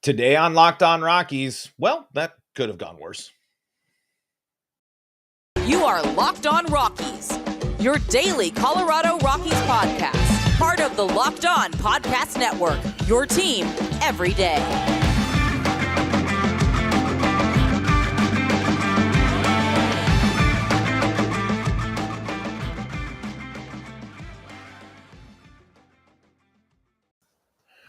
Today on Locked On Rockies, well, that could have gone worse. You are Locked On Rockies, your daily Colorado Rockies podcast, part of the Locked On Podcast Network, your team every day.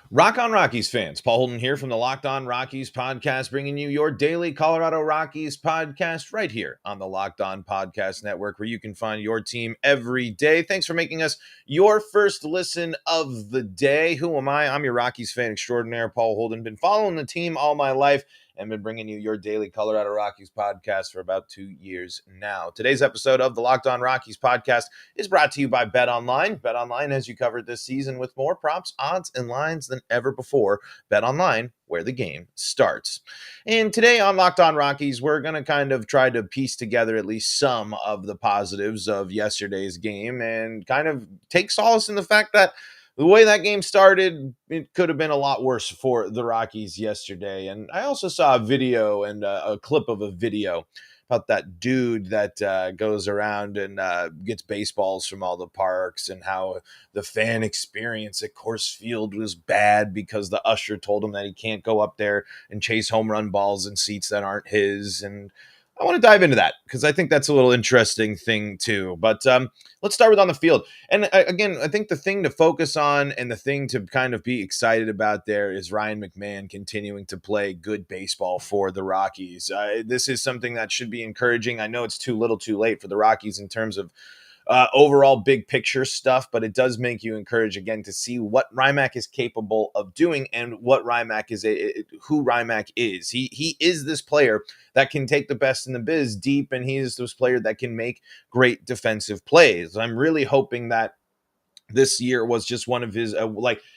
Rock on Rockies fans, Paul Holden here from the Locked On Rockies podcast, bringing you your daily Colorado Rockies podcast right here on the Locked On Podcast Network, where you can find your team every day. Thanks for making us your first listen of the day. Who am I? I'm your Rockies fan extraordinaire, Paul Holden. Been following the team all my life and been bringing you your daily Colorado Rockies podcast for about 2 years now. Today's episode of the Locked On Rockies podcast is brought to you by BetOnline. BetOnline has you covered this season with more props, odds, and lines than ever before. BetOnline, where the game starts. And today on Locked On Rockies, we're going to kind of try to piece together at least some of the positives of yesterday's game and kind of take solace in the fact that the way that game started, it could have been a lot worse for the Rockies yesterday. And I also saw a video and a clip of a video about that dude that goes around and gets baseballs from all the parks and how the fan experience at Coors Field was bad because the usher told him that he can't go up there and chase home run balls in seats that aren't his. And I want to dive into that because I think that's a little interesting thing too. But let's start with on the field. And again, I think the thing to focus on and the thing to kind of be excited about there is Ryan McMahon continuing to play good baseball for the Rockies. This is something that should be encouraging. I know it's too little too late for the Rockies in terms of overall big picture stuff, but it does make you encouraged again to see what Rymack is capable of doing and what Rymack is, who Rymack is. He is this player that can take the best in the biz deep, and he is this player that can make great defensive plays. I'm really hoping that this year was just one of his,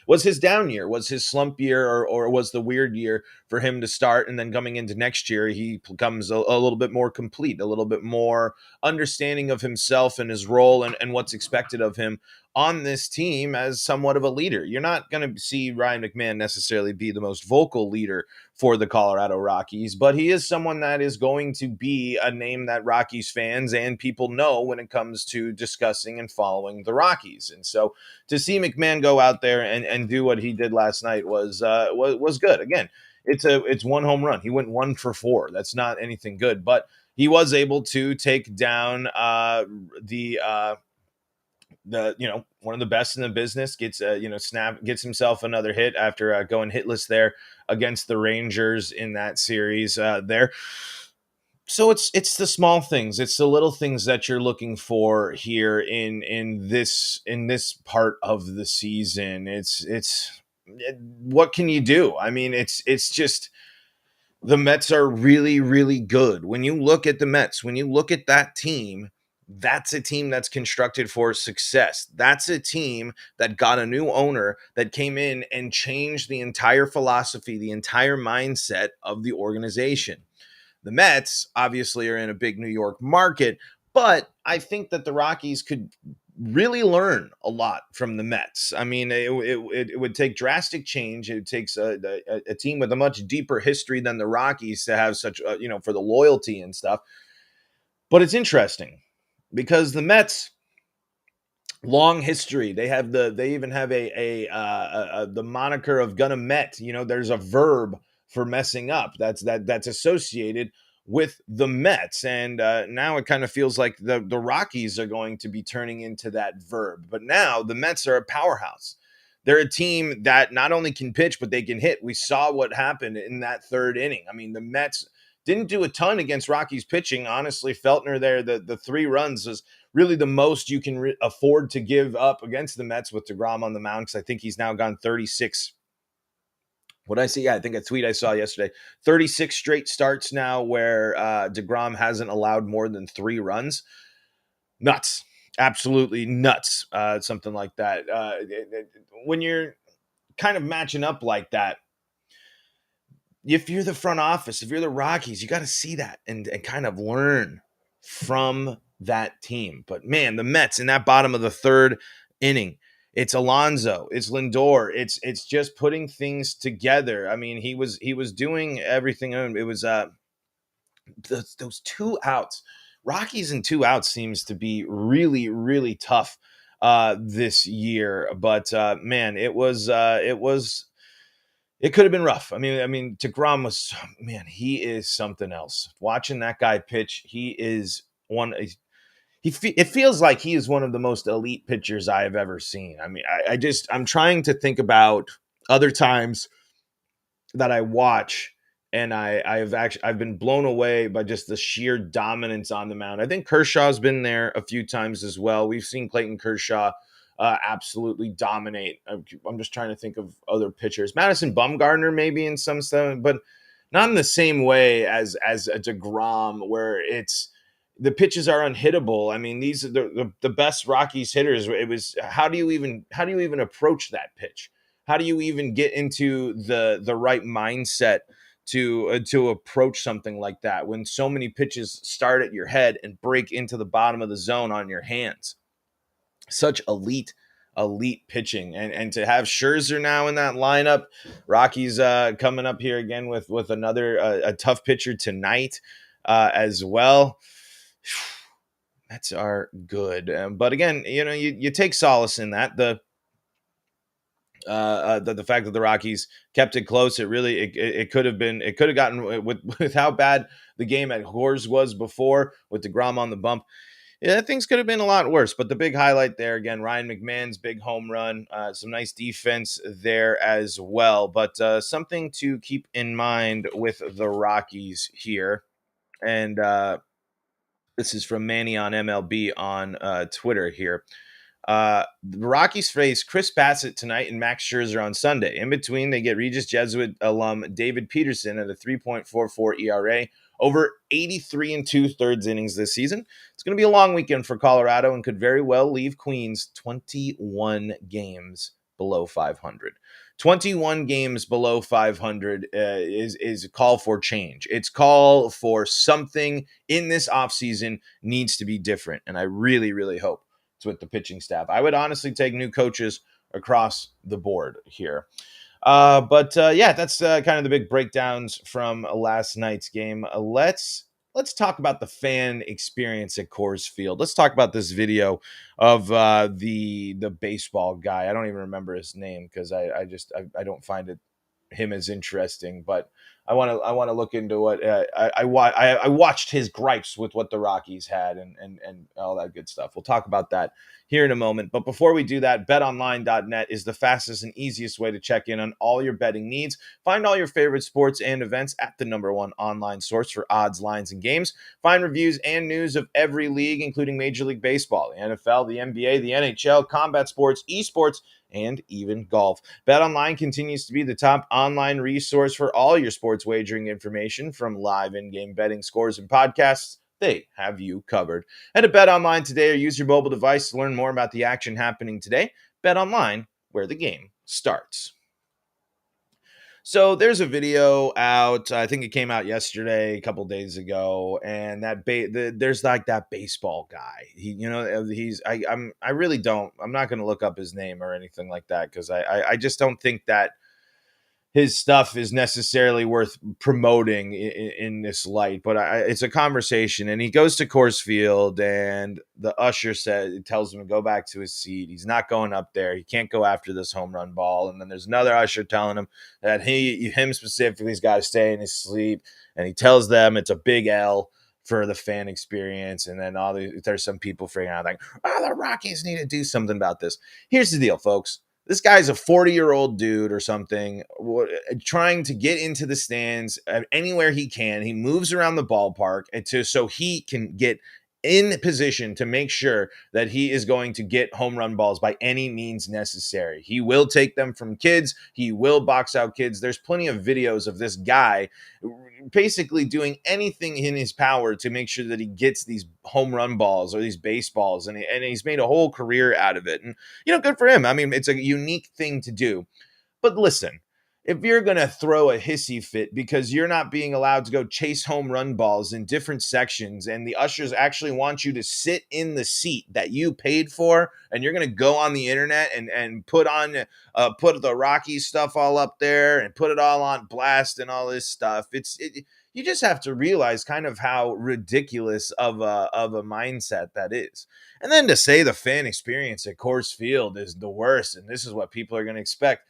was his down year, was his slump year, or was the weird year for him to start. And then coming into next year, he becomes a little bit more complete, a little bit more understanding of himself and his role and what's expected of him on this team as somewhat of a leader. You're not going to see Ryan McMahon necessarily be the most vocal leader for the Colorado Rockies, but he is someone that is going to be a name that Rockies fans and people know when it comes to discussing and following the Rockies. And so to see McMahon go out there and do what he did last night was good. Again, it's one home run. He went 1 for 4. That's not anything good, but he was able to take down one of the best in the business, gets himself another hit after going hitless there against the Rangers in that series there. So it's the small things, it's the little things that you're looking for here in this part of the season. It's what can you do? I mean, it's just the Mets are really, really good. When you look at the Mets, when you look at that team, that's a team that's constructed for success. That's a team that got a new owner that came in and changed the entire philosophy, the entire mindset of the organization. The Mets obviously are in a big New York market, but I think that the Rockies could really learn a lot from the Mets. I mean, it would take drastic change. It takes a team with a much deeper history than the Rockies to have such, for the loyalty and stuff. But it's interesting because the Mets, long history. They even have the moniker of gonna Met. There's a verb for messing up that's associated with the Mets, and now it kind of feels like the Rockies are going to be turning into that verb. But now the Mets are a powerhouse. They're a team that not only can pitch, but they can hit. We saw what happened in that third inning. I mean, the Mets didn't do a ton against Rockies pitching. Honestly, Feltner there, the 3 runs was really the most you can afford to give up against the Mets with DeGrom on the mound, because I think he's now gone 36. What I see? Yeah, I think a tweet I saw yesterday, 36 straight starts now where DeGrom hasn't allowed more than 3 runs. Nuts. Absolutely nuts. Something like that. When you're kind of matching up like that, if you're the front office, if you're the Rockies, you got to see that and kind of learn from that team. But man, the Mets in that bottom of the third inning, It's Alonso, it's Lindor, it's just putting things together. I mean, he was doing everything. It was those 2 outs. Rockies and 2 outs seems to be really, really tough this year. But man, it could have been rough. I mean, DeGrom was, man, he is something else. Watching that guy pitch, he is one. It feels like he is one of the most elite pitchers I have ever seen. I mean, I'm trying to think about other times that I watch, and I've been blown away by just the sheer dominance on the mound. I think Kershaw's been there a few times as well. We've seen Clayton Kershaw absolutely dominate. I'm just trying to think of other pitchers. Madison Bumgarner maybe in some stuff, but not in the same way as a DeGrom, where it's the pitches are unhittable. I mean, these are the best Rockies hitters. It was how do you even approach that pitch? How do you even get into the right mindset to approach something like that when so many pitches start at your head and break into the bottom of the zone on your hands? Such elite pitching, and to have Scherzer now in that lineup. Rockies coming up here again with another a tough pitcher tonight as well. Mets are good, but again, you take solace in that the fact that the Rockies kept it close. It could have gotten with how bad the game at Coors was before with DeGrom on the bump. Yeah, things could have been a lot worse. But the big highlight there again, Ryan McMahon's big home run, some nice defense there as well. But something to keep in mind with the Rockies here, and this is from Manny on MLB on Twitter here. The Rockies face Chris Bassett tonight and Max Scherzer on Sunday. In between, they get Regis Jesuit alum David Peterson at a 3.44 ERA over 83 and 2/3 innings this season. It's going to be a long weekend for Colorado and could very well leave Queens 21 games below 500. 21 games below 500 is a call for change. It's call for something in this offseason needs to be different. And I really, really hope with the pitching staff. I would honestly take new coaches across the board here. But yeah, that's kind of the big breakdowns from last night's game. Let's talk about the fan experience at Coors Field. Let's talk about this video of the baseball guy. I don't even remember his name because I don't find him as interesting, but I want to look into what I watched his gripes with what the Rockies had and all that good stuff. We'll talk about that here in a moment. But before we do that, betonline.net is the fastest and easiest way to check in on all your betting needs. Find all your favorite sports and events at the #1 online source for odds, lines, and games. Find reviews and news of every league, including Major League Baseball, the NFL, the NBA, the NHL, combat sports, esports, and even golf. BetOnline continues to be the top online resource for all your sports wagering information, from live in-game betting, scores, and podcasts. They have you covered. Head to BetOnline today or use your mobile device to learn more about the action happening today. BetOnline, where the game starts. So there's a video out. I think it came out yesterday, a couple days ago, and there's like that baseball guy. I'm not going to look up his name or anything like that because I just don't think that his stuff is necessarily worth promoting in this light, but it's a conversation. And he goes to Coors Field, and the usher tells him to go back to his seat. He's not going up there. He can't go after this home run ball. And then there's another usher telling him that him specifically has got to stay in his sleep. And he tells them it's a big L for the fan experience. And then there's some people freaking out like, the Rockies need to do something about this. Here's the deal, folks. This guy's a 40-year-old dude or something trying to get into the stands anywhere he can. He moves around the ballpark so he can get in position to make sure that he is going to get home run balls by any means necessary. He will take them from kids. He will box out kids. There's plenty of videos of this guy basically doing anything in his power to make sure that he gets these home run balls or these baseballs, and he's made a whole career out of it. And good for him. I mean, it's a unique thing to do. But listen, if you're going to throw a hissy fit because you're not being allowed to go chase home run balls in different sections and the ushers actually want you to sit in the seat that you paid for, and you're going to go on the internet and put the Rockies stuff all up there and put it all on blast and all this stuff, you just have to realize kind of how ridiculous of a mindset that is. And then to say the fan experience at Coors Field is the worst and this is what people are going to expect.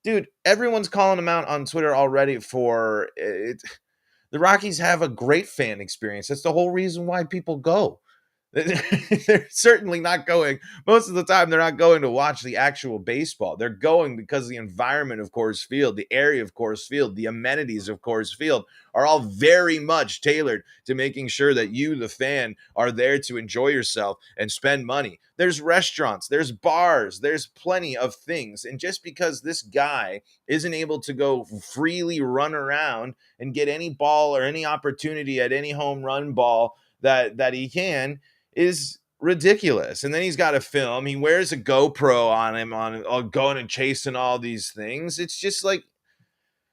Dude, everyone's calling him out on Twitter already for it. The Rockies have a great fan experience. That's the whole reason why people go. They're certainly not going. Most of the time, they're not going to watch the actual baseball. They're going because the environment of Coors Field, the area of Coors Field, the amenities of Coors Field are all very much tailored to making sure that you, the fan, are there to enjoy yourself and spend money. There's restaurants, there's bars, there's plenty of things. And just because this guy isn't able to go freely run around and get any ball or any opportunity at any home run ball that he can, is ridiculous. And then he's got a film. He wears a GoPro on him on going and chasing all these things. It's just like,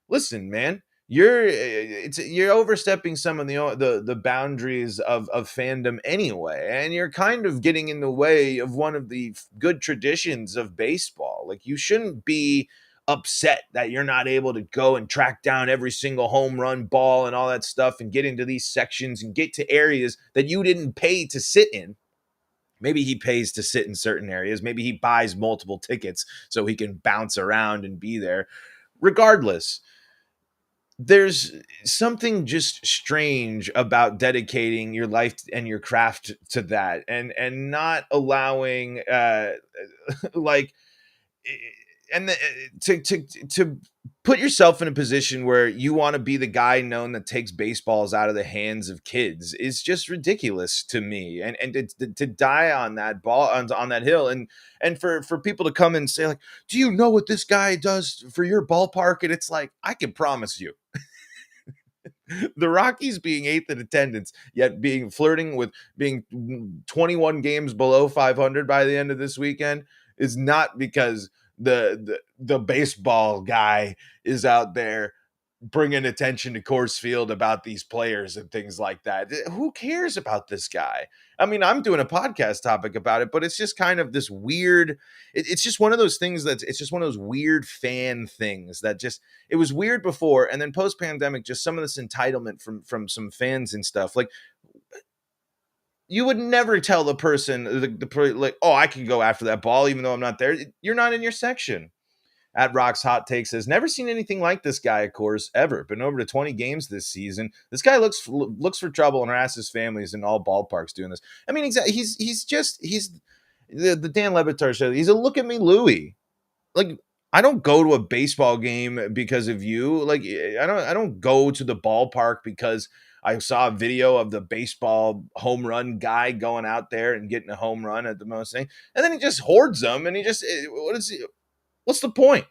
listen, man, you're overstepping some of the boundaries of fandom anyway, and you're kind of getting in the way of one of the good traditions of baseball. Like, you shouldn't be upset that you're not able to go and track down every single home run ball and all that stuff and get into these sections and get to areas that you didn't pay to sit in. Maybe he pays to sit in certain areas. Maybe he buys multiple tickets so he can bounce around and be there. Regardless, there's something just strange about dedicating your life and your craft to that, and not allowing like and the, to put yourself in a position where you want to be the guy known that takes baseballs out of the hands of kids is just ridiculous to me. And to die on that ball on that hill, and for people to come and say, like, do you know what this guy does for your ballpark? And it's like, I can promise you, the Rockies being eighth in attendance, yet flirting with being 21 games below 500 by the end of this weekend, is not because the baseball guy is out there bringing attention to Coors Field about these players and things like that. Who cares about this guy? I mean, I'm doing a podcast topic about it, but it's just kind of this weird, it's just one of those things it's just one of those weird fan things that just, it was weird before. And then post pandemic, just some of this entitlement from some fans and stuff. Like, you would never tell the person like, oh, I can go after that ball, even though I'm not there. You're not in your section. At Rock's Hot Take says, never seen anything like this guy at Coors ever. Been over to 20 games this season. This guy looks for trouble and harasses families in all ballparks doing this. I mean, exactly. He's the Dan Le Batard show. He's a look at me Louie. Like, I don't go to a baseball game because of you. Like, I don't go to the ballpark because I saw a video of the baseball home run guy going out there and getting a home run at the most thing. And then he just hoards them, and what's the point?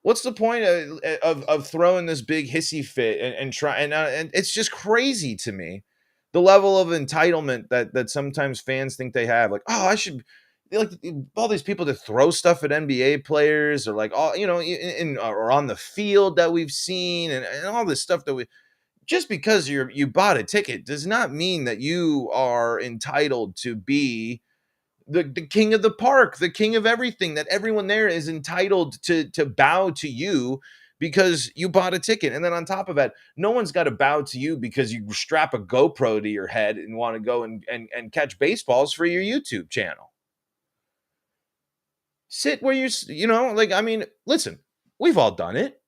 What's the point of throwing this big hissy fit and try and it's just crazy to me, the level of entitlement that sometimes fans think they have. Like, oh, I should, like, all these people that throw stuff at NBA players, or like, all, or on the field that we've seen, and all this stuff that just because you bought a ticket does not mean that you are entitled to be the king of the park, the king of everything, that everyone there is entitled to bow to you because you bought a ticket. And then on top of that, no one's got to bow to you because you strap a GoPro to your head and want to go and catch baseballs for your YouTube channel. Sit where like, I mean, listen, we've all done it.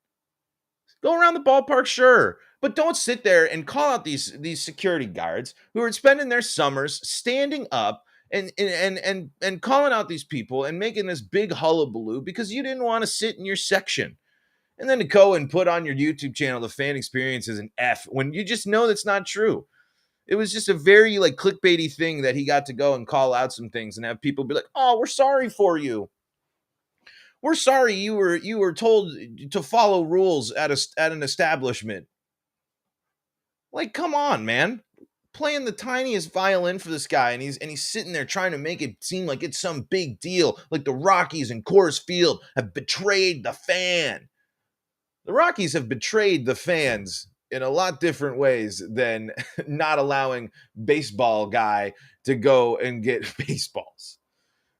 Go around the ballpark, sure, but don't sit there and call out these security guards who are spending their summers standing up and calling out these people and making this big hullabaloo because you didn't want to sit in your section. And then to go and put on your YouTube channel the fan experience is an F, when you just know that's not true. It was just a very, like, clickbaity thing that he got to go and call out some things and have people be like, oh, we're sorry for you. We're sorry you were told to follow rules at an establishment. Like, come on, man. Playing the tiniest violin for this guy, and he's sitting there trying to make it seem like it's some big deal, like the Rockies and Coors Field have betrayed the fan. The Rockies have betrayed the fans in a lot different ways than not allowing baseball guy to go and get baseballs.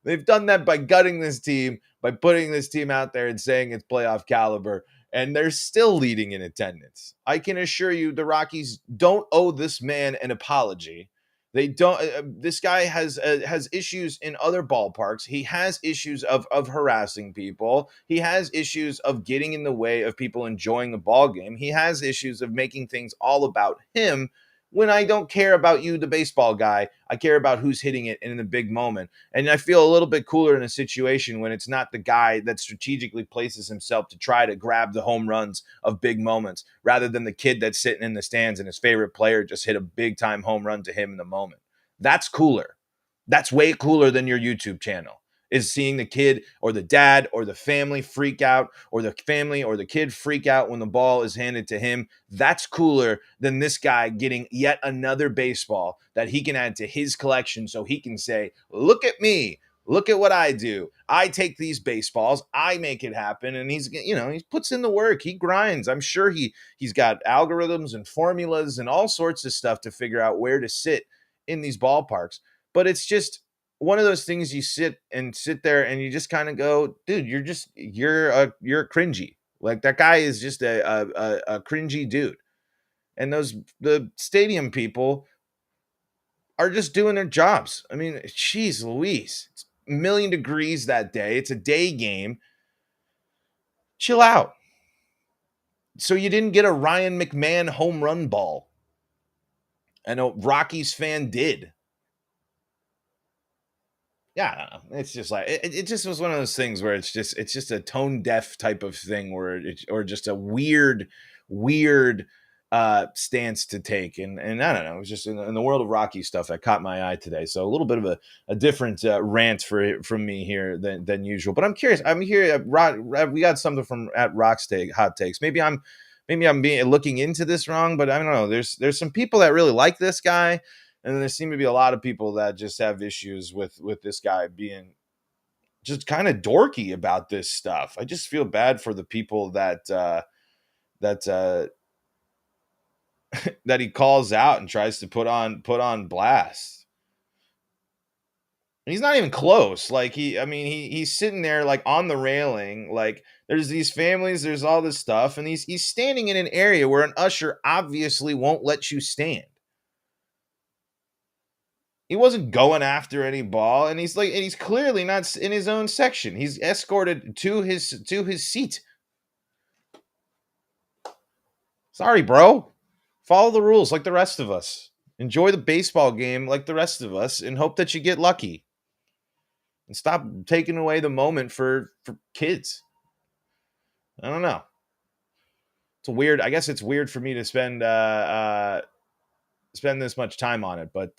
They've done that by gutting this team, by putting this team out there and saying it's playoff caliber, and they're still leading in attendance. I can assure you the Rockies don't owe this man an apology. They don't. This guy has issues in other ballparks. He has issues of harassing people. He has issues of getting in the way of people enjoying the ball game. He has issues of making things all about him. When I don't care about you, the baseball guy, I care about who's hitting it in the big moment. And I feel a little bit cooler in a situation when it's not the guy that strategically places himself to try to grab the home runs of big moments, rather than the kid that's sitting in the stands and his favorite player just hit a big time home run to him in the moment. That's cooler. That's way cooler than your YouTube channel, is seeing the kid or the dad or the family freak out, or the family or the kid freak out when the ball is handed to him. That's cooler than this guy getting yet another baseball that he can add to his collection so he can say, look at me. Look at what I do. I take these baseballs, I make it happen. And he puts in the work. He grinds. I'm sure he's got algorithms and formulas and all sorts of stuff to figure out where to sit in these ballparks. But it's just one of those things you sit there and you just kind of go, dude, you're cringy. Like, that guy is just a cringy dude. And the stadium people are just doing their jobs. I mean, geez Louise, it's a million degrees that day. It's a day game. Chill out. So you didn't get a Ryan McMahon home run ball. And a Rockies fan did. Yeah, I don't know. It's just like it just was one of those things where it's just a tone deaf type of thing, or just a weird stance to take, and I don't know. It was just in the world of Rocky stuff that caught my eye today. So a little bit of a different rant from me here than usual. But I'm curious. I'm here at we got something from at Rock's Hot Takes. Maybe I'm looking into this wrong, but I don't know. There's some people that really like this guy. And there seem to be a lot of people that just have issues with this guy being just kind of dorky about this stuff. I just feel bad for the people that that that he calls out and tries to put on blast. And he's not even close. Like, he's sitting there like on the railing. Like, there's these families, there's all this stuff, and he's standing in an area where an usher obviously won't let you stand. He wasn't going after any ball, and he's clearly not in his own section. He's escorted to his seat. Sorry, bro. Follow the rules like the rest of us. Enjoy the baseball game like the rest of us, and hope that you get lucky. And stop taking away the moment for kids. I don't know. I guess it's weird for me to spend this much time on it, but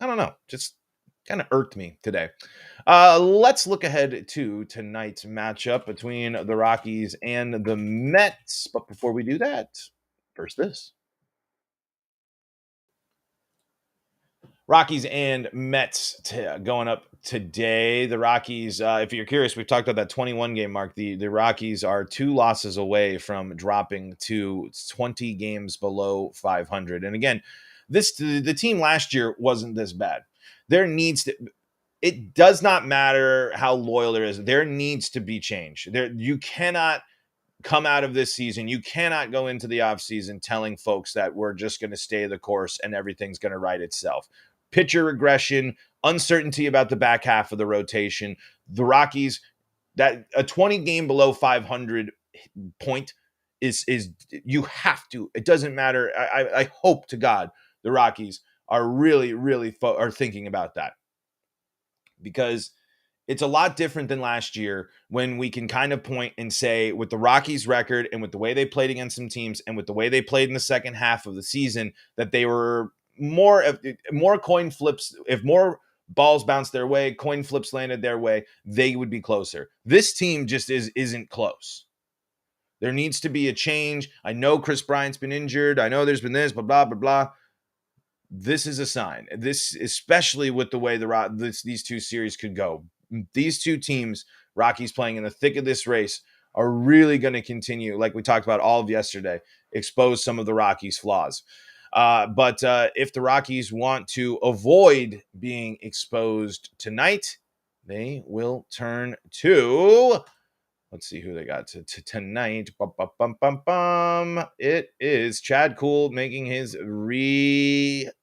I don't know. Just kind of irked me today. Let's look ahead to tonight's matchup between the Rockies and the Mets. But before we do that, first this. Rockies and Mets going up today. The Rockies, if you're curious, we've talked about that 21 game mark. The Rockies are 2 losses away from dropping to 20 games below 500. And again, the team last year wasn't this bad. It does not matter how loyal there is. There needs to be change. You cannot come out of this season. You cannot go into the offseason telling folks that we're just going to stay the course and everything's going to right itself. Pitcher regression, uncertainty about the back half of the rotation. The Rockies, that a 20 game below 500 point is you have to. It doesn't matter. I hope to God the Rockies are really, really are thinking about that, because it's a lot different than last year, when we can kind of point and say, with the Rockies record and with the way they played against some teams and with the way they played in the second half of the season, that they were more coin flips. If more balls bounced their way, coin flips landed their way, they would be closer. This team just isn't close. There needs to be a change. I know Chris Bryant's been injured. I know there's been this, blah, blah, blah, blah. This is a sign. This, especially with the way these two series could go. These two teams, Rockies playing in the thick of this race, are really going to continue, like we talked about all of yesterday, expose some of the Rockies' flaws. But if the Rockies want to avoid being exposed tonight, they will turn to, let's see who they got to tonight. Bum, bum, bum, bum, bum. It is Chad Kuhl making his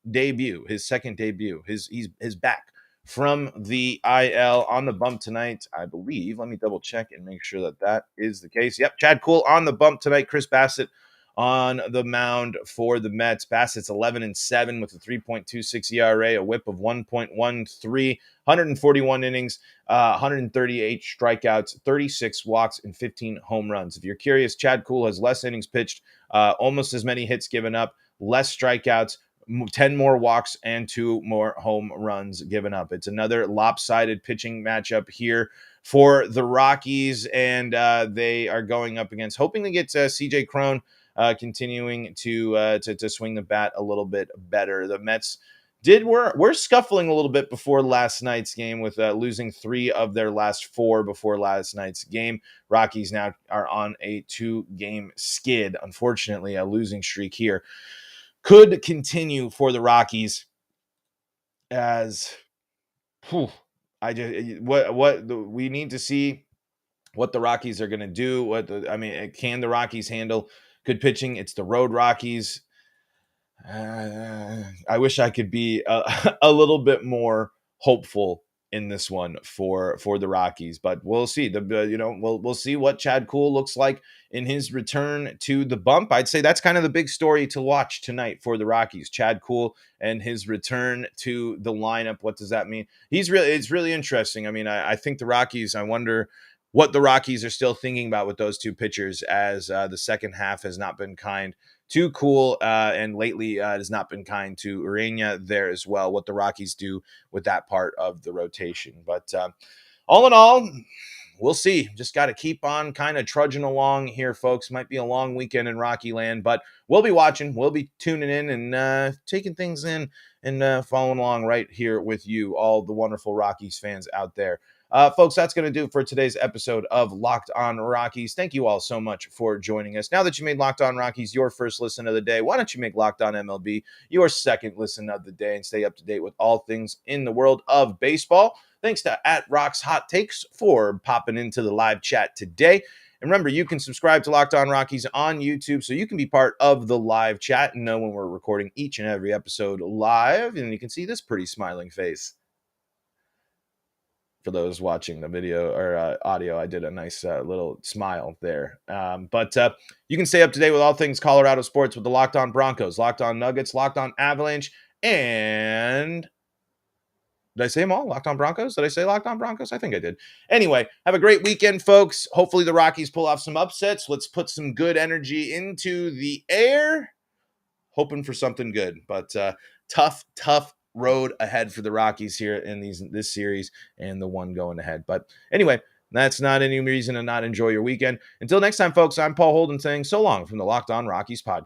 debut, his second debut. He's back from the IL on the bump tonight, I believe. Let me double check and make sure that is the case. Yep, Chad Kuhl on the bump tonight. Chris Bassett on the mound for the Mets. Bassett's 11-7 with a 3.26 ERA, a WHIP of 1.13, 141 innings, 138 strikeouts, 36 walks, and 15 home runs. If you're curious, Chad Kuhl has less innings pitched, almost as many hits given up, less strikeouts, 10 more walks, and 2 more home runs given up. It's another lopsided pitching matchup here for the Rockies, and they are going up against, hoping to get CJ Cron continuing to swing the bat a little bit better. The Mets we're scuffling a little bit before last night's game with losing 3 of their last 4 before last night's game. Rockies now are on a 2-game skid. Unfortunately, a losing streak here could continue for the Rockies as we need to see what the Rockies are going to do. Can the Rockies handle good pitching? It's the road Rockies. I wish I could be a little bit more hopeful in this one for the Rockies, but we'll see. We'll see what Chad Kuhl looks like in his return to the bump. I'd say that's kind of the big story to watch tonight for the Rockies. Chad Kuhl and his return to the lineup. What does that mean? It's really interesting. I mean, I think the Rockies, I wonder what the Rockies are still thinking about with those 2 pitchers, as the second half has not been kind to Kuhl, and lately has not been kind to Urena there as well, what the Rockies do with that part of the rotation. But all in all, we'll see. Just got to keep on kind of trudging along here, folks. Might be a long weekend in Rocky Land, but we'll be watching. We'll be tuning in and taking things in and following along right here with you, all the wonderful Rockies fans out there. Folks, that's going to do it for today's episode of Locked On Rockies. Thank you all so much for joining us. Now that you made Locked On Rockies your first listen of the day, why don't you make Locked On MLB your second listen of the day and stay up to date with all things in the world of baseball? Thanks to @RocksHotTakes for popping into the live chat today. And remember, you can subscribe to Locked On Rockies on YouTube so you can be part of the live chat and know when we're recording each and every episode live. And you can see this pretty smiling face. For those watching the video or audio, I did a nice little smile there. But you can stay up to date with all things Colorado sports with the Locked On Broncos, Locked On Nuggets, Locked On Avalanche, and did I say them all? Locked On Broncos? Did I say Locked On Broncos? I think I did. Anyway, have a great weekend, folks. Hopefully the Rockies pull off some upsets. Let's put some good energy into the air. Hoping for something good. But tough road ahead for the Rockies here in this series and the one going ahead. But anyway, that's not any reason to not enjoy your weekend. Until next time, folks, I'm Paul Holden saying so long from the Locked On Rockies podcast.